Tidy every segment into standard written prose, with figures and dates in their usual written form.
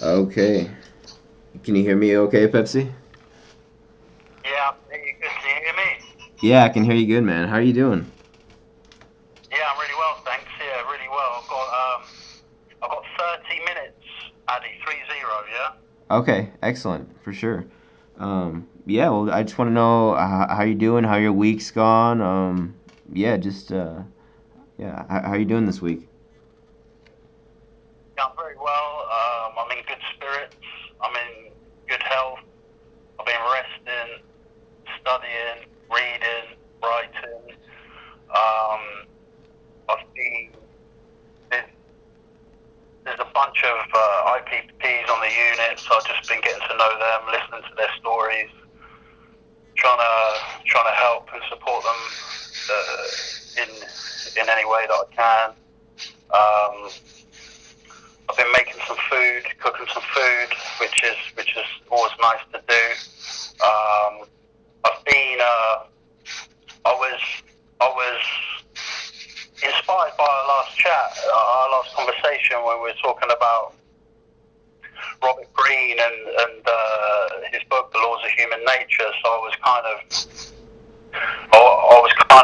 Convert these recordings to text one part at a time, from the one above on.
Okay. Can you hear me okay, Pepsi? Yeah, you good? Can you hear me? Yeah, I can hear you good, man. How are you doing? Yeah, I'm really well, thanks. Yeah, really well. I've got 30 minutes, Addy, 3-0, yeah? Okay, excellent, for sure. Yeah, well, I just want to know how you doing, how your week's gone. Yeah, just yeah, how you doing this week? Yeah, I'm very well. I'm in good spirits. I'm in good health. I've been resting, studying, reading, writing. Um, I've been, there's, there's a bunch of IPPs on the unit, so I've just been getting to know them, listening to their stories, trying to help and support them in any way that I can. Um, I've been making some food, cooking some food, which is always nice to do. I've been I was inspired by our last chat, our last conversation when we were talking about Robert Greene and his book, The Laws of Human Nature. So I was kind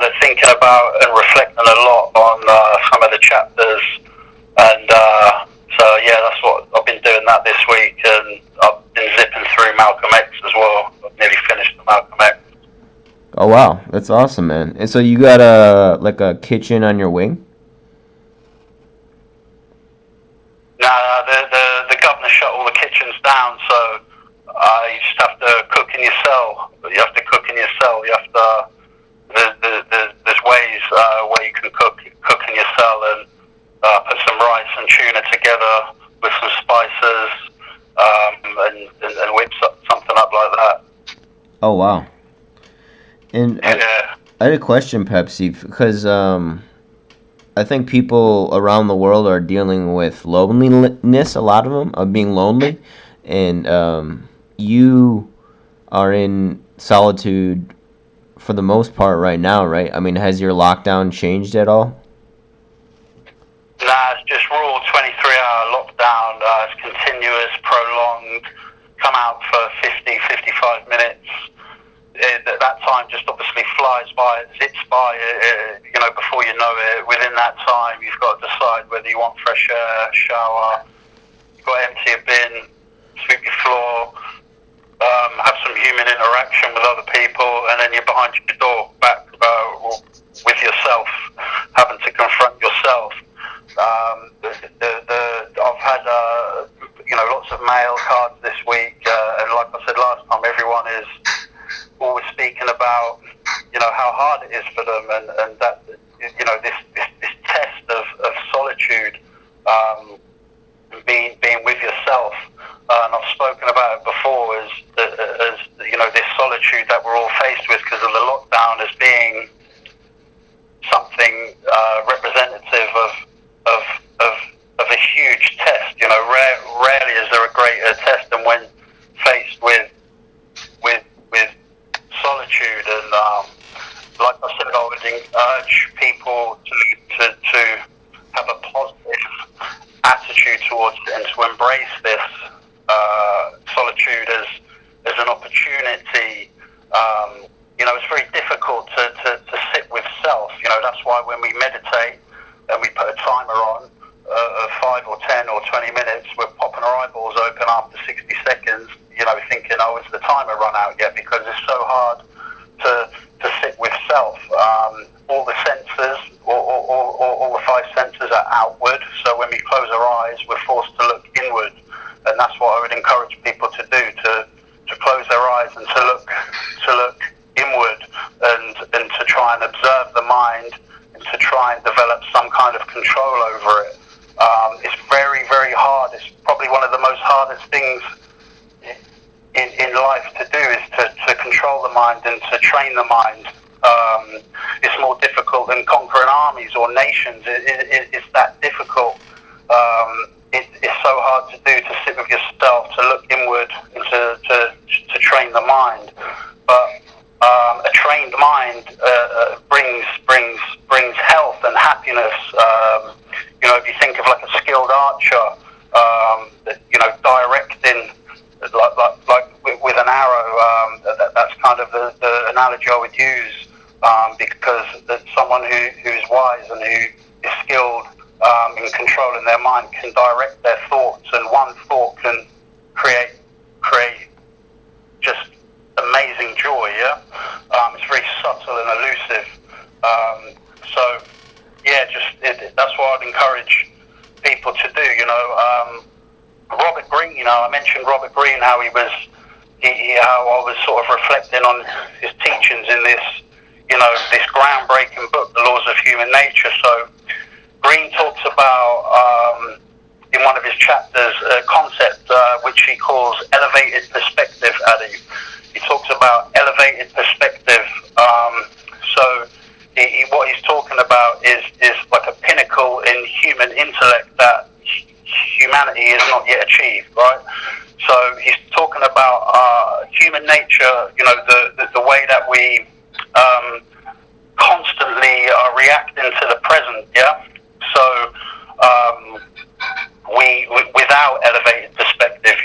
of thinking about and reflecting a lot on some of the chapters, and so yeah, that's what I've been doing that this week, and I've been zipping through Malcolm X as well. I've nearly finished the Malcolm X. Oh wow, that's awesome, man. And so you got a kitchen on your wing? Now the governor shut all the kitchens down, so you just have to cook in your cell. You have to cook in your cell. You have to. There's ways where you can cook in your cell and put some rice and tuna together with some spices, and whip something up like that. Oh wow. And Yeah. I had a question, Pepsi, because I think people around the world are dealing with loneliness. A lot of them are being lonely, and you are in solitude for the most part right now, right? I mean, has your lockdown changed at all? Nah, it's just rule 23-hour lockdown. It's continuous, prolonged. Come out for 50, 55 minutes. That time just obviously flies by, zips by, before you know it. Within that time, you've got to decide whether you want fresh air, shower, you've got to empty a bin, sweep your floor, have some human interaction with other people, and then you're behind your door, back with yourself, having to confront yourself. I've had lots of mail cards this week, and like I said last time, everyone is always speaking about how hard it is for them, and that this test of solitude, being with yourself. And I've spoken about it before as this solitude that we're all faced with because of the lockdown as being something representative of of of a huge test. Rarely is there a greater test than when faced with with solitude. And like I said, I would urge people to have a positive attitude towards it and to embrace this solitude as an opportunity. It's very difficult to sit with self. That's why when we meditate and we put a timer on of 5 or 10 or 20 minutes, we're popping our eyeballs open after 60 seconds, thinking, oh, is the timer run out yet? Because it's so hard to sit with self. All the senses, all the five senses are outward. So when we close our eyes, we're forced to look inward, and that's what I would encourage people to do: to close their eyes and to look inward, and to try and observe the mind, and to try and develop some kind of control over it. It's very, very hard. It's probably one of the most hardest things in life to do is to control the mind and to train the mind. It's more difficult than conquering armies or nations. It's that difficult. It's so hard to do, to sit with yourself, to look inward, and to train the mind. But a trained mind brings health and happiness. If you think of like a skilled archer, of the analogy I would use, because that's someone who's wise and who is skilled in controlling their mind can direct their thoughts, and one thought can create just amazing joy. Yeah, it's very subtle and elusive. So yeah, that's what I'd encourage people to do. Robert Greene. I mentioned Robert Greene, how how I was sort of reflecting on his teachings in this, this groundbreaking book, The Laws of Human Nature. So Greene talks about, in one of his chapters, a concept which he calls elevated perspective, Addy. He talks about elevated perspective. So what he's talking about is like a pinnacle in human intellect that humanity has not yet achieved, right? So he's talking about human nature, the way that we constantly are reacting to the present, yeah? So we without elevated perspective,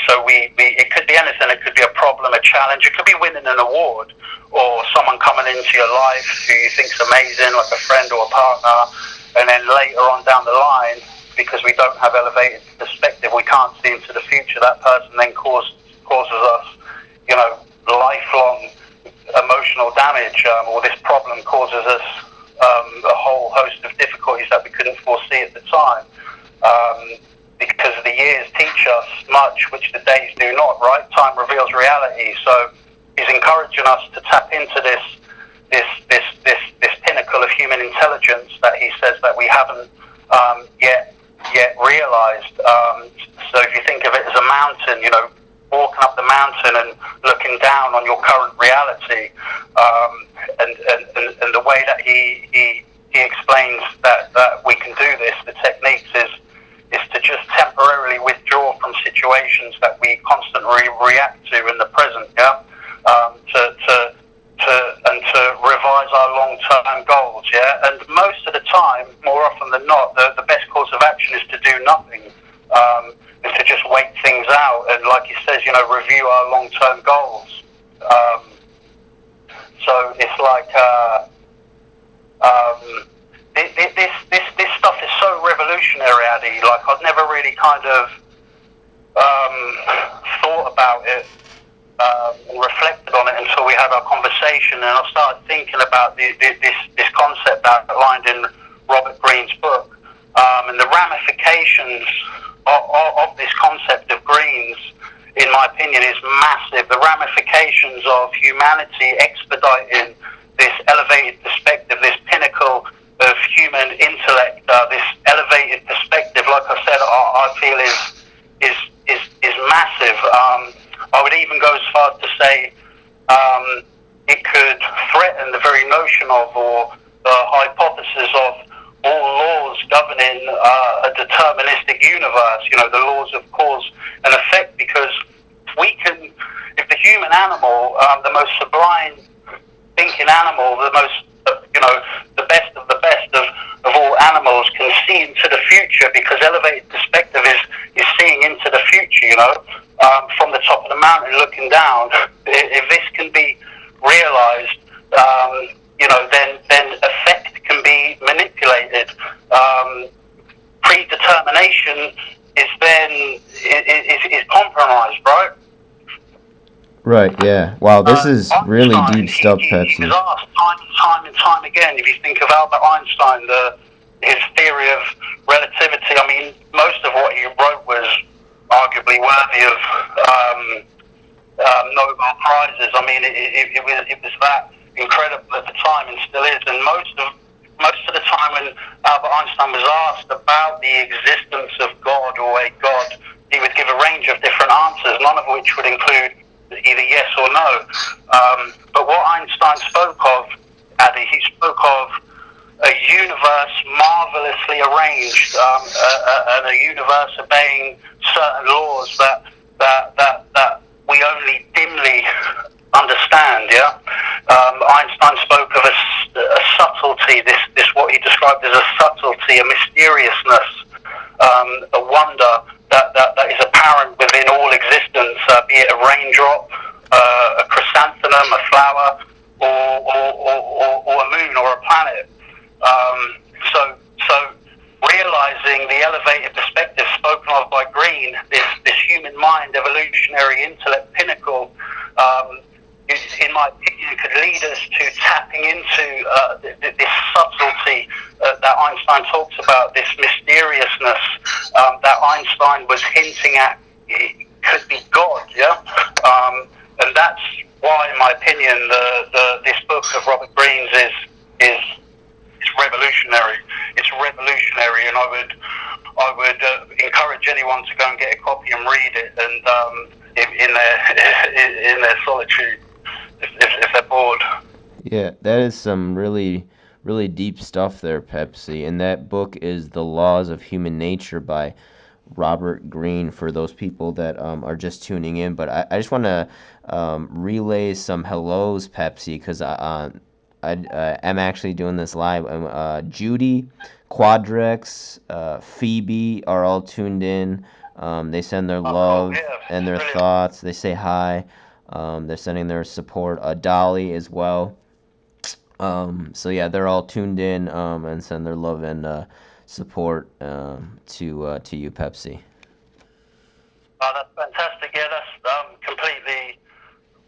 so it could be anything. It could be a problem, a challenge. It could be winning an award, or someone coming into your life who you think's amazing, like a friend or a partner, and then later on down the line, because we don't have elevated perspective, we can't see into the future. That person then causes us, lifelong emotional damage, or this problem causes us a whole host of difficulties that we couldn't foresee at the time. Because the years teach us much, which the days do not, right? Time reveals reality. So he's encouraging us to tap into this pinnacle of human intelligence that he says that we haven't yet realized. So if you think of it as a mountain, walking up the mountain and looking down on your current reality, and the way that he explains that we can do this, the techniques is to just temporarily withdraw from situations that we constantly react to in the present, yeah, to revise our long-term goals, yeah. And most of the time, more often than not, the best course of action is to do nothing, and to just wait things out, and like he says, review our long-term goals. So it's like this stuff is so revolutionary, Addy. Like, I've never really kind of thought about it and reflected on it until we had our conversation, and I started thinking about this concept outlined in Robert Greene's book, and the ramifications of this concept of Greene's, in my opinion, is massive. The ramifications of humanity expediting this elevated perspective, this pinnacle of human intellect, this elevated perspective, like I said, I feel is massive. I would even go as far as to say it could threaten the very notion of, or the hypothesis of, all laws governing a deterministic universe, the laws of cause and effect, because if the human animal, the most sublime thinking animal, the most, the best of the best of all animals, can see into the future, because elevated perspective is seeing into the future, from the top of the mountain looking down. If this can be realized, then effect can be manipulated. Predetermination is then is compromised, right? Right, yeah. Wow, this is really deep stuff, Pepsi. He was asked time and time again. If you think of Albert Einstein, his theory of relativity, I mean, most of what he wrote was arguably worthy of Nobel Prizes. I mean, it was that incredible at the time, and still is. And most of the time when Albert Einstein was asked about the existence of God or a God, he would give a range of different answers, none of which would include either yes or no. But what Einstein spoke of, Addy, he spoke of a universe marvelously arranged, and a universe obeying certain laws that we only dimly understand. Yeah, Einstein spoke of a subtlety. This what he described as a subtlety, a mysteriousness, a wonder that is apparent within all existence, be it a raindrop, a chrysanthemum, a flower, or a moon or a planet. So realizing the elevated perspective spoken of by Green, this human mind, evolutionary intellect pinnacle, in my opinion, could lead us to tapping into this subtlety that Einstein talks about, this mysteriousness that Einstein was hinting at. It could be God, yeah? And that's why, in my opinion, this book of Robert Greene's is revolutionary. It's revolutionary, and I would encourage anyone to go and get a copy and read it, and in their solitude, if they're bored. Yeah, that is some really, really deep stuff there, Pepsi. And that book is The Laws of Human Nature by Robert Greene, for those people that are just tuning in. But I just want to relay some hellos, Pepsi, because I'm actually doing this live. Judy, Quadrex, Phoebe are all tuned in. They send their love and their thoughts. They say hi. They're sending their support. Dolly as well. So yeah, they're all tuned in and send their love and support to you, Pepsi. Oh, that's fantastic. Yeah, that's completely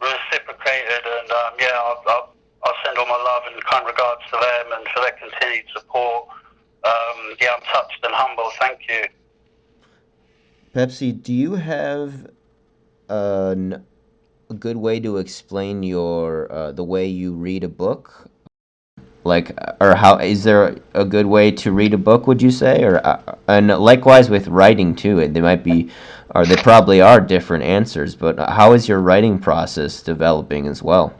reciprocated, and yeah, I'll send all my love and kind regards to them and for their continued support. Yeah, I'm touched and humble. Thank you. Pepsi, do you have a good way to explain your the way you read a book? Like, or how is there a good way to read a book, would you say? Or and likewise with writing too, they might be, or they probably are different answers, but how is your writing process developing as well?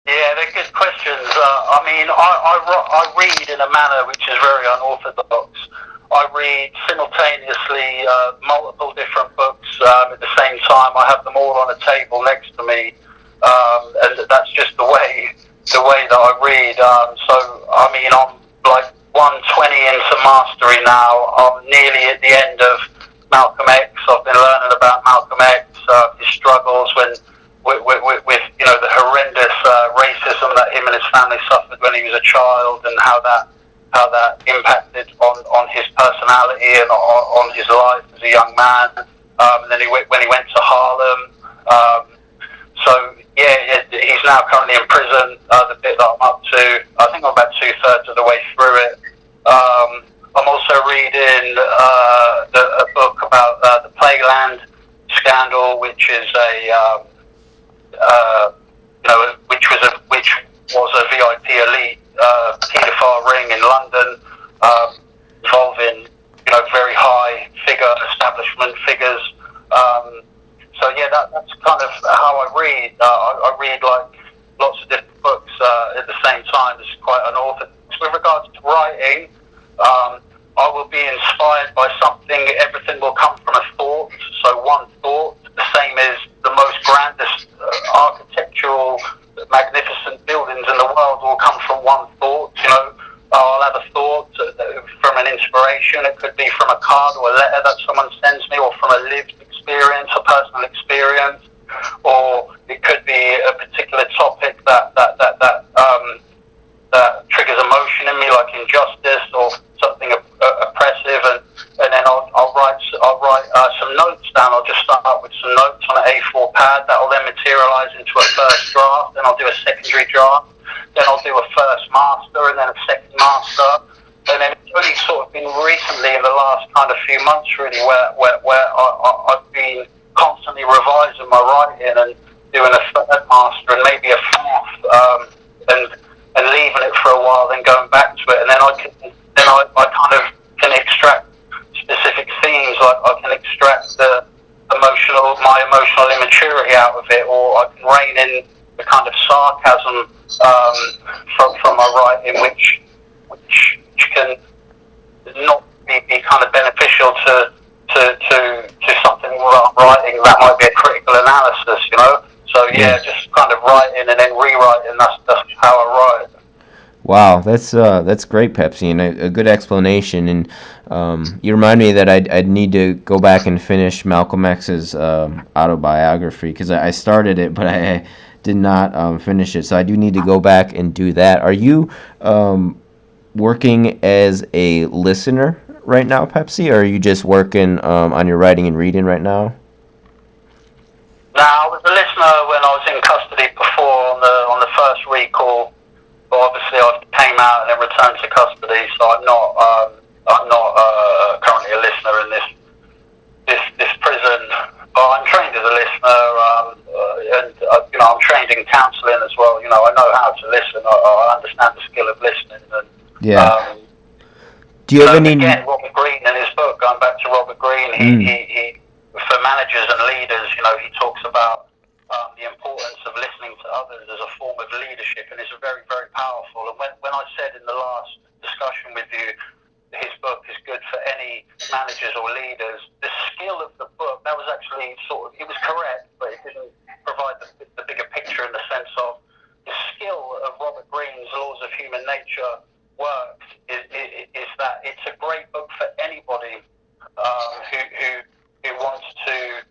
Yeah, they're good questions. I mean, I read in a manner which is very unorthodox. I read simultaneously multiple different books at the same time. I have them all on a table next to me, and that's just the way that I read. So, I mean, I'm like 120 into mastery now. I'm nearly at the end of Malcolm X. I've been learning about Malcolm X, his struggles with the horrendous racism that him and his family suffered when he was a child, and how that impacted on his personality and on his life as a young man. And then when he went to Harlem. So yeah, he's now currently in prison. The bit that I'm up to, I think I'm about 2/3 of the way through it. I'm also reading a book about the Playland scandal, which is which was a VIP elite paedophile ring in London, involving very high establishment figures. So yeah, that's kind of how I read. I read like lots of different books at the same time. It's quite unorthodox. With regards to writing, I will be inspired by something. Everything will come from a thought. So one thought, the same as the most grandest architectural, magnificent buildings in the world, will come from one thought. I'll have a thought from an inspiration. It could be from a card or a letter that someone sends me, or from a lived experience, a personal experience, or it could be a particular topic that triggers emotion in me, like injustice or something oppressive, and then I'll write some notes down. I'll just start with some notes on an A4 pad that will then materialize into a first draft. Then I'll do a secondary draft. Then I'll do a first master, and then a second master. And then it's only sort of been recently, in the last kind of few months, really, where I've been constantly revising my writing and doing a third master and maybe a fourth, and leaving it for a while, then going back to it, and then I kind of can extract specific themes. Like I can extract my emotional immaturity out of it, or I can rein in the kind of sarcasm from my writing, which can not be kind of beneficial to something that I'm writing that might be a critical analysis. So yeah, just kind of writing and then rewriting. That's how I write. Wow, that's great, Pepsi, and a good explanation. And you remind me that I'd need to go back and finish Malcolm X's autobiography because I started it, but I did not finish it. So I do need to go back and do that. Are you working as a listener right now, Pepsi, or are you just working on your writing and reading right now? Now, I was a listener when I was in custody before on the first recall. But obviously, I came out and then returned to custody, so I'm not currently a listener in this prison. But I'm trained as a listener, and I'm trained in counselling as well. I know how to listen. I understand the skill of listening, and Yeah. um, Do you have any? again, Robert Greene in his book, going back to Robert Greene, Mm, he for managers and leaders, he talks about the importance of listening to others as a form of leadership, and it's very, very powerful. And when I said in the last discussion with you, his book is good for any managers or leaders, the skill of the book, that was actually it was correct, but it didn't provide the bigger picture in the sense of the skill of Robert Greene's Laws of Human Nature works is that it's a great book for anybody who wants to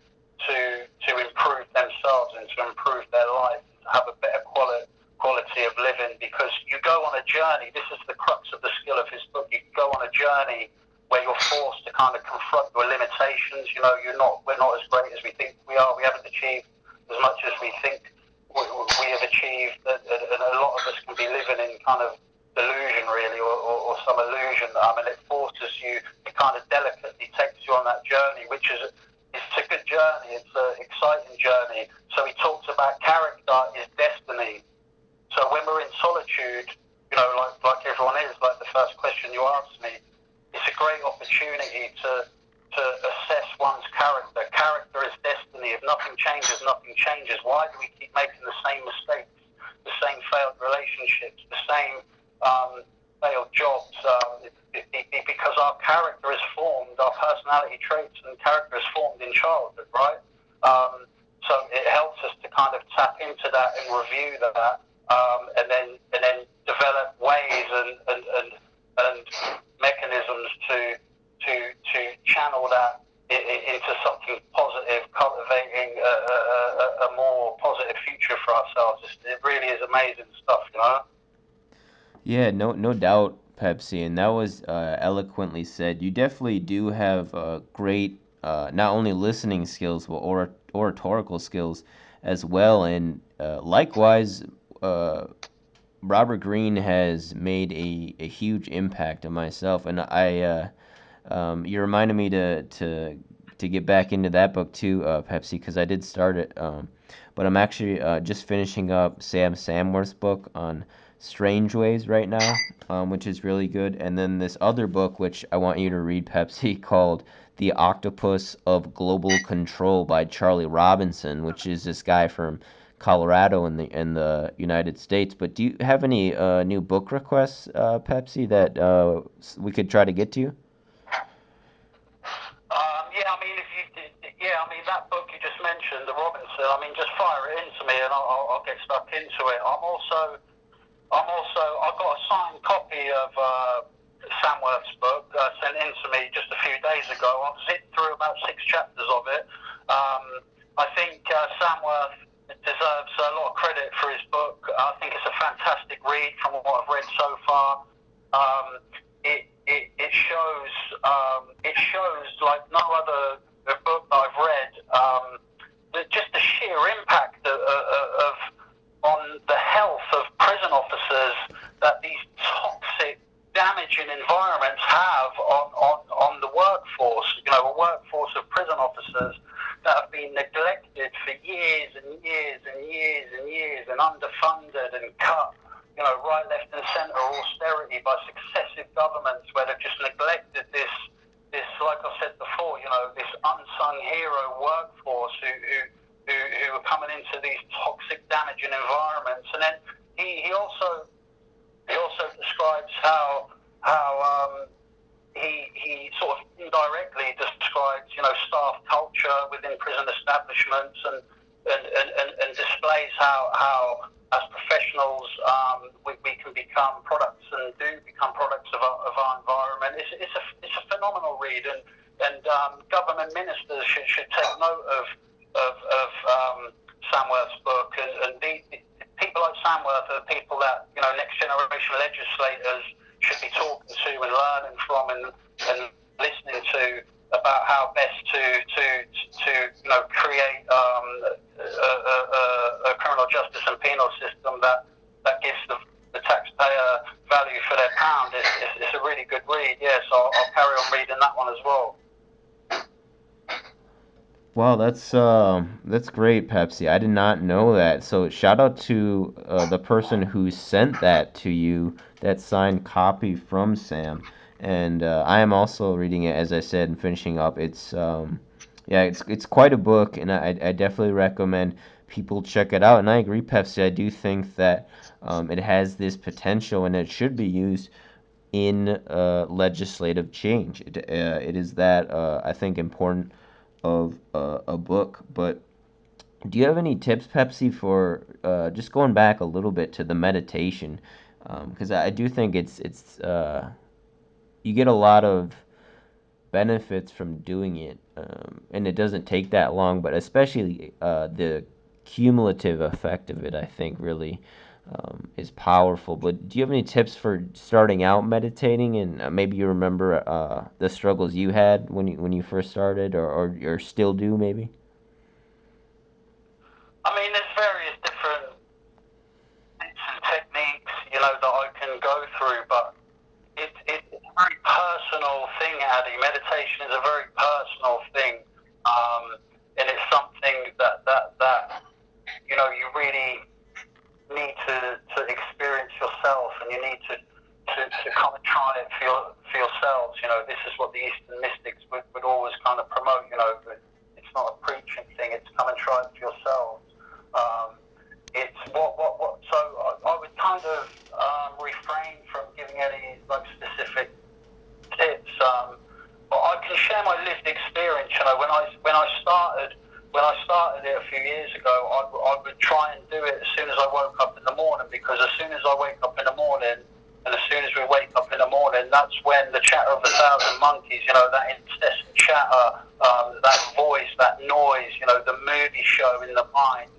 improve themselves and to improve their life, to have a better quality of living. Because you go on a journey. This is the crux of the skill of his book. You go on a journey where you're forced to kind of confront your limitations. We're not as great as we think we are. We haven't achieved as much as we think we have achieved, and a lot of us can be living in kind of delusion, really, or some illusion. And it forces you, it kind of delicately takes you on that journey, which is it's a good journey. It's an exciting journey. So he talks about character is destiny. So when we're in solitude, like everyone is, like the first question you asked me, it's a great opportunity to assess one's character. Character is destiny. If nothing changes, nothing changes. Why do we keep making the same mistakes, the same failed relationships, the same failed jobs? Because our character is formed, our personality traits and character is formed in childhood, right? So it helps us to kind of tap into that and review that, and then develop ways and mechanisms to channel that into something positive, cultivating a more positive future for ourselves. It really is amazing stuff. yeah, no doubt, Pepsi, and that was eloquently said. You definitely do have great not only listening skills but oratorical skills as well. And likewise, uh, Robert Greene has made a huge impact on myself, and you reminded me to get back into that book too, Pepsi, because I did start it. But I'm actually just finishing up Sam Samworth's book on Strange Ways right now, which is really good. And then this other book, which I want you to read, Pepsi, called The Octopus of Global Control by Charlie Robinson, which is this guy from Colorado in the United States. But do you have any new book requests, Pepsi, that we could try to get to? Yeah, I mean, that book you just mentioned, the Robinson. I mean, just fire it into me, and I'll get stuck into it. I've got a signed copy of Samworth's book sent in to me just a few days ago. I've zipped through about 6 chapters of it. I think Samworth deserves a lot of credit for his book. I think it's a fantastic read from what I've read so far. Um, it shows like no other book that I've read. Just the sheer impact of on the health of prison officers that these toxic, damaging environments have on the workforce. A workforce of prison officers that have been neglected for years and years and years and years and underfunded and cut, right, left and centre austerity by successive governments where they've just neglected this, like I said before, this unsung hero workforce who are coming into these toxic, damaging environments. And then he also describes how he sort of indirectly describes staff culture within prison establishments and displays how as professionals professionals, we can become products and do become products of our environment. It's a phenomenal read, and government ministers should take note of Samworth's book, and people like Samworth are people that next generation legislators should be talking to and learning from and listening to about how best to create a criminal justice and penal system that gives the taxpayer value for their pound. It's a really good read. Yes, I'll carry on reading that one as well. Wow, that's great, Pepsi. I did not know that. So shout out to the person who sent that to you, that signed copy from Sam. And I am also reading it, as I said, and finishing up. Yeah, it's quite a book, and I definitely recommend people check it out. And I agree, Pepsi. I do think that it has this potential, and it should be used in legislative change. It is that I think important of a book. But do you have any tips, Pepsi, for just going back a little bit to the meditation? Because I do think it's you get a lot of benefits from doing it, and it doesn't take that long. But especially the cumulative effect of it, I think, really is powerful. But do you have any tips for starting out meditating, and maybe you remember the struggles you had when you first started, or still do maybe? I mean, there's various different tips and techniques, that I can go through, but it's a very personal thing, Addy. Meditation is a very personal thing, and it's something that you really need to experience yourself, and you need to come and try it for yourselves. This is what the Eastern mystics would always kind of promote. But it's not a preaching thing. It's come and try it for yourselves. It's what. So I would kind of refrain from giving any specific tips. But I can share my lived experience. When I started it a few years ago, I would try and do it as soon as I woke up in the morning, because as soon as I wake up in the morning, and as soon as we wake up in the morning, that's when the chatter of 1,000 monkeys, that incessant chatter, that voice, that noise, the movie show in the mind,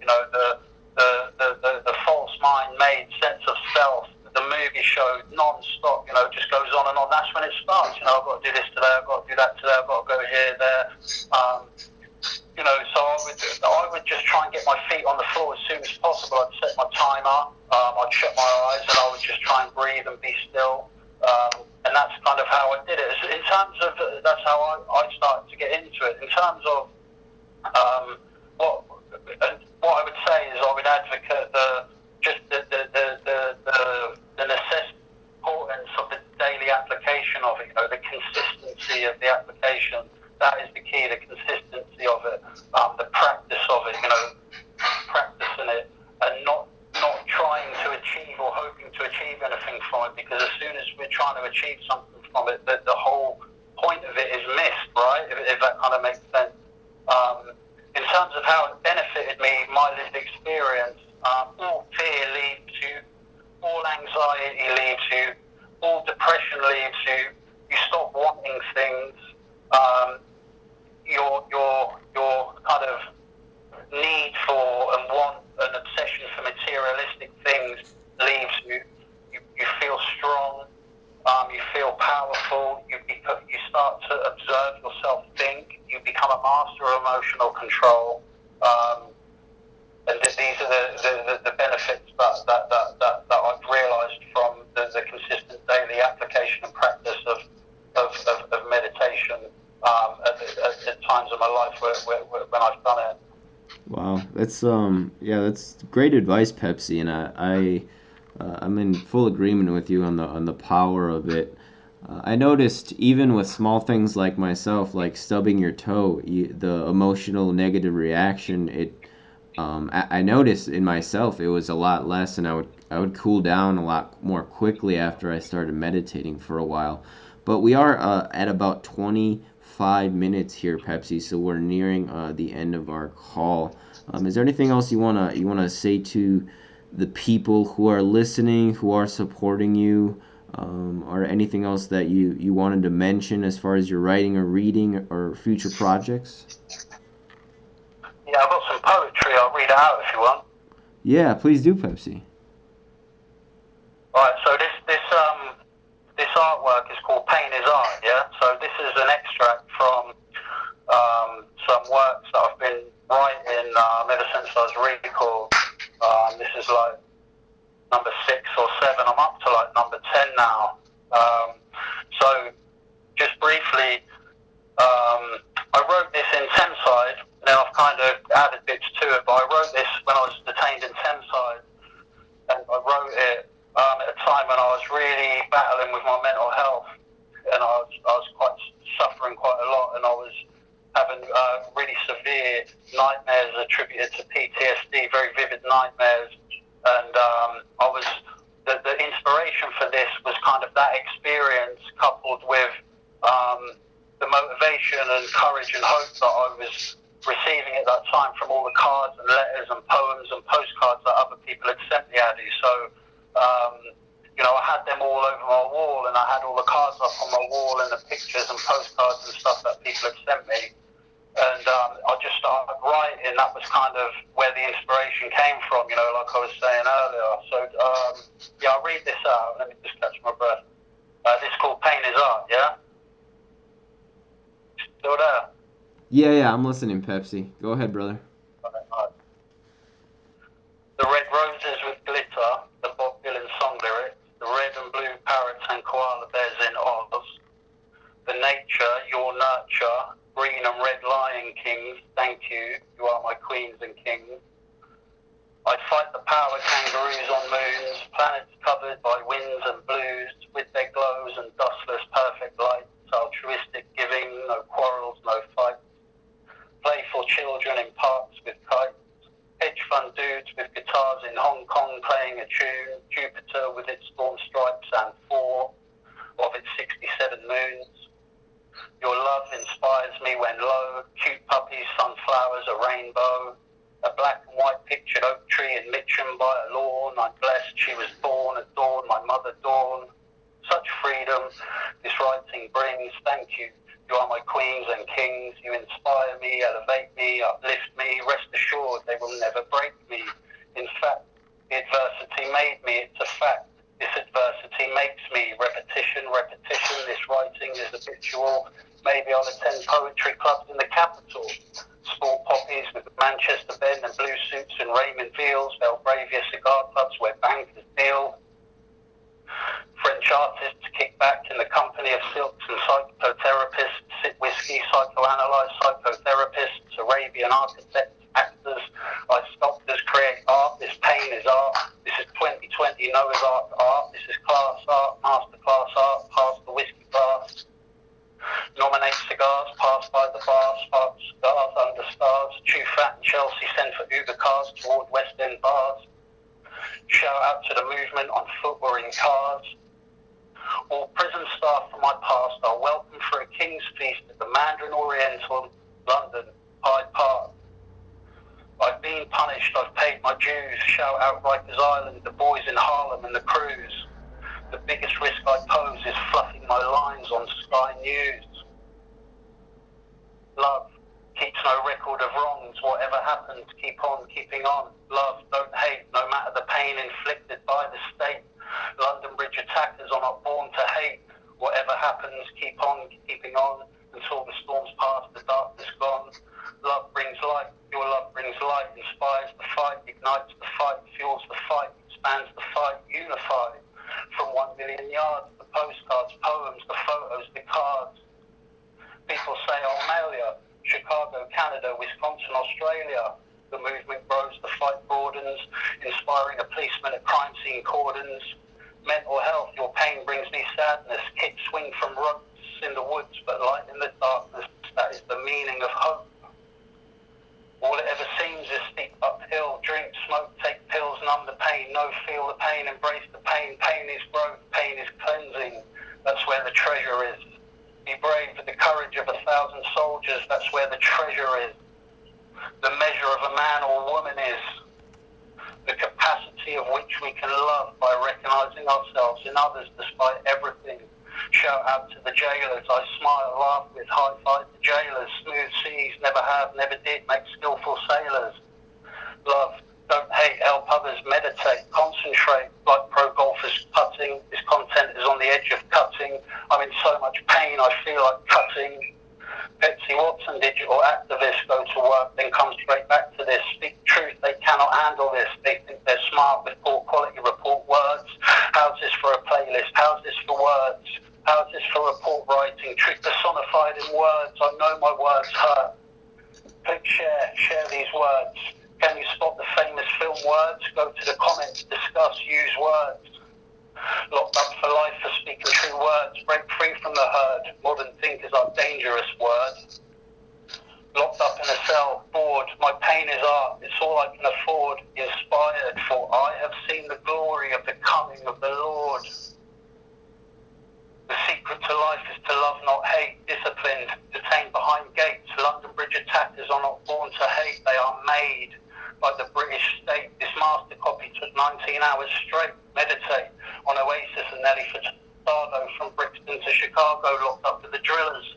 the false mind-made sense of self, the movie show non-stop, just goes on and on. That's when it starts. I've got to do this today, I've got to do that today, I've got to go here, there. So I would just try and get my feet on the floor as soon as possible. I'd set my timer, I'd shut my eyes, and I would just try and breathe and be still. And that's kind of how I did it. In terms of, that's how I started to get into it. In terms of what I would say is I would advocate the necessity, importance of the daily application of it, the consistency of the application. That is the key, the consistency of it, the practice of it, practicing it, and not trying to achieve or hoping to achieve anything from it, because as soon as we're trying to achieve something from it, the whole point of it is missed, right? If that kind of makes sense. In terms of how it benefited me, my lived experience, all fear leaves you, all anxiety leaves you, all depression leaves you. You stop wanting things. Your kind of need for and want an obsession for materialistic things leaves you. You feel strong. You feel powerful. You start to observe yourself think. You become a master of emotional control. And these are the benefits that I've realised from the consistent daily application and practice of meditation at times of my life when I've done it. Wow, that's great advice, Pepsi, and I'm in full agreement with you on the power of it. I noticed even with small things like myself, like stubbing your toe, the emotional negative reaction, I noticed in myself it was a lot less, and I would cool down a lot more quickly after I started meditating for a while. But we are at about 25 minutes here, Pepsi, so we're nearing the end of our call. Is there anything else you wanna say to the people who are listening, who are supporting you, or anything else that you wanted to mention as far as your writing or reading or future projects? Yeah, I've got some poetry. I'll read it out if you want. Yeah, please do, Pepsi. Right. So this artwork is called Pain is Art. Yeah. So this is an extract from some works that I've been writing ever since I was really cool. This is like number 6 or 7. I'm up to like number 10 now. So just briefly, I wrote this in Thameside, and then I've kind of added bits to it, but I wrote this when I was detained in Thameside, and I wrote it at a time when I was really battling with my mental health, and I was quite suffering quite a lot, and I was having really severe nightmares attributed to PTSD, very vivid nightmares, and the inspiration for this was kind of that experience coupled with the motivation and courage and hope that I was receiving at that time from all the cards and letters and poems and postcards that other people had sent me, Addy. So, I had them all over my wall, and I had all the cards up on my wall and the pictures and postcards and stuff that people had sent me. And I just started writing. That was kind of where the inspiration came from, like I was saying earlier. So, I'll read this out. Let me just catch my breath. This is called Pain is Art, yeah? Still there? Yeah, I'm listening, Pepsi. Go ahead, brother. Right. The red roses with glitter, the Bob Dylan song lyrics, the red and blue parrots and koala bears in Oz, the nature, your nurture, green and red lion kings, thank you, you are my queens and kings. I'd fight the power kangaroos on moons, planets covered by winds and blues, with their glows and dustless perfect lights, altruistic giving, no quarrels, no fights. Playful children in parks with kites, hedge fund dudes with guitars in Hong Kong playing a tune, Jupiter with its storm stripes and 4 of its 67 moons. Your love inspires me when low, cute puppies, sunflowers, a rainbow, a black and white pictured oak tree in Mitcham by a lawn. I'm blessed she was born at dawn, my mother Dawn. Such freedom this writing brings, thank you. You are my queens and kings. You inspire me, elevate me, uplift me. Rest assured they will never break me. In fact, the adversity made me, it's a fact. This adversity makes me. Repetition, this writing is habitual. Maybe I'll attend poetry clubs in the capital. Sport poppies with Manchester Ben and blue suits and Raymond Veals. Belgravia cigar clubs where bankers deal. French artists kick back in the company of silks and psychotherapists, sip whiskey, psychoanalyze psychotherapists, Arabian architects, actors, like sculptors create art. This pain is art. This is 2020 Noah's Ark art. This is class art, masterclass art, past the whiskey glass. Nominate cigars, pass by the bar, spark cigars under stars, chew fat in Chelsea, send for Uber cars toward West End bars. Shout out to the movement on foot or in cars. All prison staff from my past are welcome for a king's feast at the Mandarin Oriental, London, Hyde Park. I've been punished, I've paid my dues. Shout out Rikers Island, the boys in Harlem and the crews. The biggest risk I pose is fluffing my lines on Sky News. Love keeps no record of wrongs. Whatever happens, keep on keeping on. Love, don't hate, no matter the pain inflicted by the state. London Bridge attackers are not born to hate. Whatever happens, keep on keeping on until the storm's past, the darkness gone. Love brings light, your love brings light, inspires the fight, ignites the fight, fuels the fight, expands the fight, unified. From 1 million yards, the postcards, poems, the photos, the cards. People say I'll mail you. Chicago, Canada, Wisconsin, Australia. The movement grows, the fight broadens, inspiring a policeman at crime scene cordons. Mental health, your pain brings me sadness. Kids swing from ropes in the woods, but light in the darkness. That is the meaning of hope. All it ever seems is steep uphill. Drink, smoke, take pills, numb the pain. No, feel the pain, embrace the pain. Pain is growth, pain is cleansing. That's where the treasure is. Be brave with the courage of 1,000 soldiers. That's where the treasure is. The measure of a man or woman is the capacity of which we can love by recognising ourselves in others despite everything. Shout out to the jailers, I smile, laugh with, high five the jailers. Smooth seas, never have, never did, make skillful sailors. Love, don't hate, help others, meditate, concentrate, like pro golfers putting. This content is on the edge of cutting. I'm in so much pain, I feel like cutting. Pepsi Watson, digital activists, go to work, then come straight back to this. Speak truth, they cannot handle this. They think they're smart with poor quality report words. How's this for a playlist? How's this for words? How's this for report writing? Truth personified in words. I know my words hurt. Click share these words. Can you spot the famous film words? Go to the comments, discuss, use words. Locked up for life for speaking true words. Break free from the herd. Modern thinkers are dangerous words. Locked up in a cell, bored. My pain is art. It's all I can afford. Inspired, for I have seen the glory of the coming of the Lord. The secret to life is to love, not hate. Disciplined, detained behind gates. London Bridge attackers are not born to hate. They are made by the British state. This master copy took 19 hours straight. Meditate on Oasis and Nelly Furtado, from Brixton to Chicago, locked up with the drillers.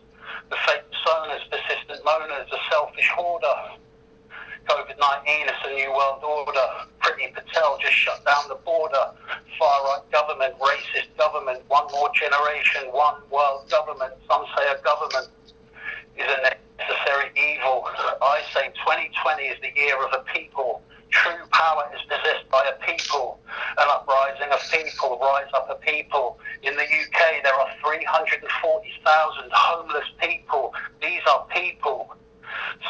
The fake personas, persistent moaners, a selfish hoarder. COVID-19 is a new world order. Pretty Patel just shut down the border. Far-right government, racist government. One more generation, one world government. Some say a government is a necessary evil. I say 2020 is the year of a people. True power is possessed by a people. An uprising of people, rise up a people. In the UK, there are 340,000 homeless people. These are people.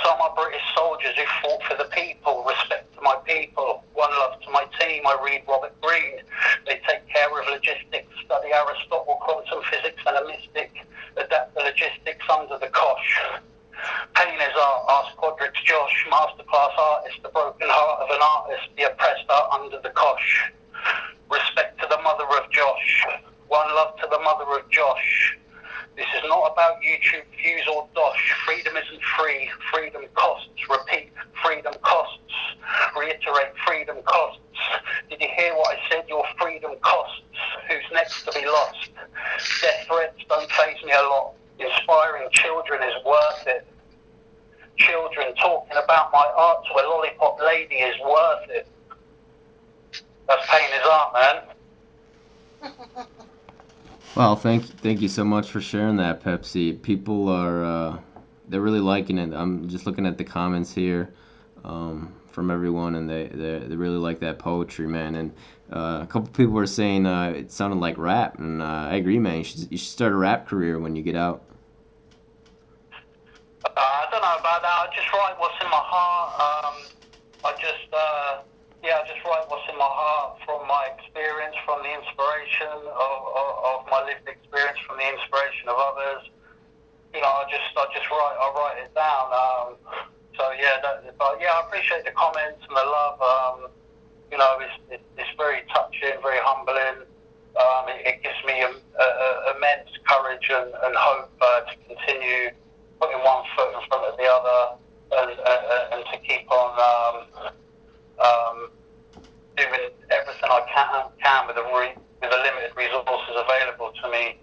Some are British soldiers who fought for the people. Respect to my people. One love to my team. I read Robert Greene. They take care of logistics. Study Aristotle, quantum physics, and a mystic. Adapt the logistics under the cosh. Pain is art. Ask Quadrix Josh. Masterclass artist. The broken heart of an artist. The oppressed are under the cosh. Respect to the mother of Josh. One love to the mother of Josh. This is not about YouTube views or dosh. Freedom isn't free. Freedom costs. Repeat. Freedom costs. Reiterate. Freedom costs. Did you hear what I said? Your freedom costs. Who's next to be lost? Death threats don't faze me a lot. Inspiring children is worth it. Children talking about my art to a lollipop lady is worth it. That's pain is art, man. Well, thank you so much for sharing that, Pepsi. People are they're really liking it. I'm just looking at the comments here from everyone, and they really like that poetry, man. And a couple people were saying it sounded like rap, and I agree, man. You should start a rap career when you get out. I don't know about that. I just write what's in my heart. I just write what's in my heart from my experience, from the inspiration of my lived experience, from the inspiration of others. You know, I write it down. I appreciate the comments and the love. You know, it's very touching, very humbling. It gives me immense courage and hope to continue putting one foot in front of the other and to keep on doing everything I can with the limited resources available to me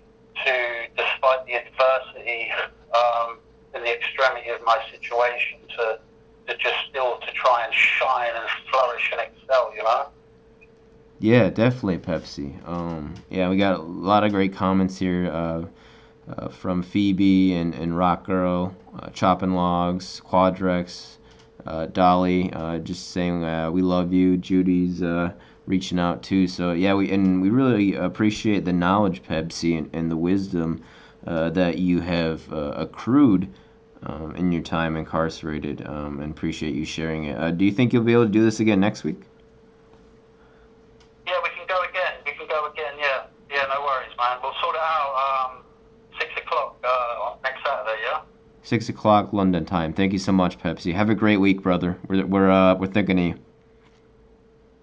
despite the adversity and the extremity of my situation, to just still to try and shine and flourish and excel, you know? Yeah, definitely, Pepsi. Yeah, we got a lot of great comments here from Phoebe and Rock Girl, Chopping Logs, Quadrex, Dolly, just saying we love you. Judy's reaching out too. So yeah, we really appreciate the knowledge, Pepsi, and the wisdom that you have accrued in your time incarcerated, and appreciate you sharing it. Do you think you'll be able to do this again next week? Yeah, we can go again. Yeah, no worries, man. We'll sort it out. 6 o'clock on next Saturday. Yeah. 6 o'clock London time. Thank you so much, Pepsi. Have a great week, brother. We're thinking of you.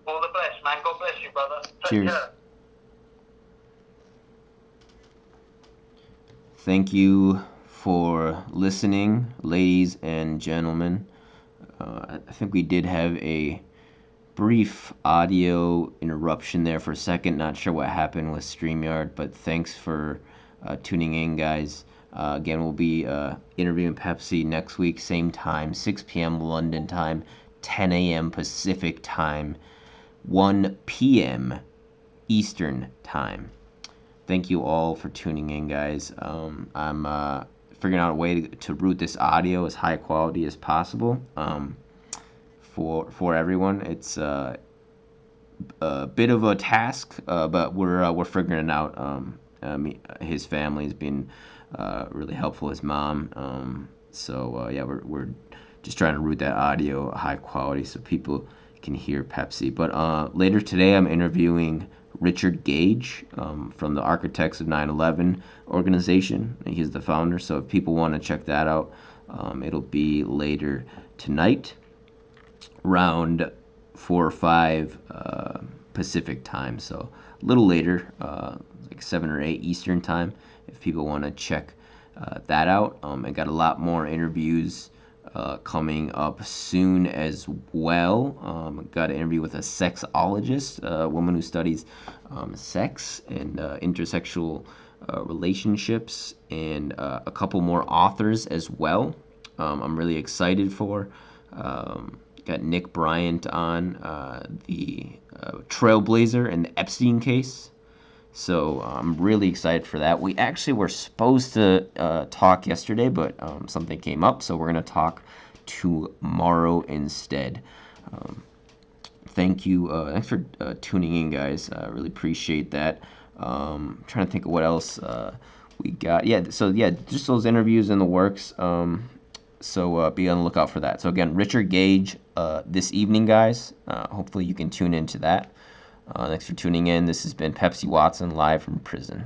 All the best, man. God bless you, brother. Take Cheers. care. Thank you for listening, ladies and gentlemen. I think we did have a brief audio interruption there for a second. Not sure what happened with StreamYard, but thanks for tuning in, guys. Again, we'll be interviewing Pepsi next week, same time, 6 p.m. London time, 10 a.m. Pacific time, 1 p.m. Eastern time. Thank you all for tuning in, guys. I'm figuring out a way to route this audio as high quality as possible for everyone. It's a bit of a task, but we're figuring it out. His family's been really helpful. His mom. So yeah, we're just trying to route that audio high quality so people can hear Pepsi. But later today, I'm interviewing Richard Gage from the Architects of 9/11 organization. He's the founder. So if people want to check that out, it'll be later tonight, around 4 or 5 Pacific time. So a little later, like 7 or 8 Eastern time, if people want to check that out. I got a lot more interviews coming up soon as well. Got an interview with a sexologist, a woman who studies sex and intersexual relationships, and a couple more authors as well. I'm really excited for. Got Nick Bryant on, the trailblazer in the Epstein case. So I'm really excited for that. We actually were supposed to talk yesterday, but something came up, so we're going to talk tomorrow instead. Thank you. Thanks for tuning in, guys. I really appreciate that. Trying to think of what else we got. Yeah, so yeah, just those interviews in the works. So be on the lookout for that. So again, Richard Gage this evening, guys. Hopefully you can tune into that. Thanks for tuning in. This has been Pepsi Watson live from prison.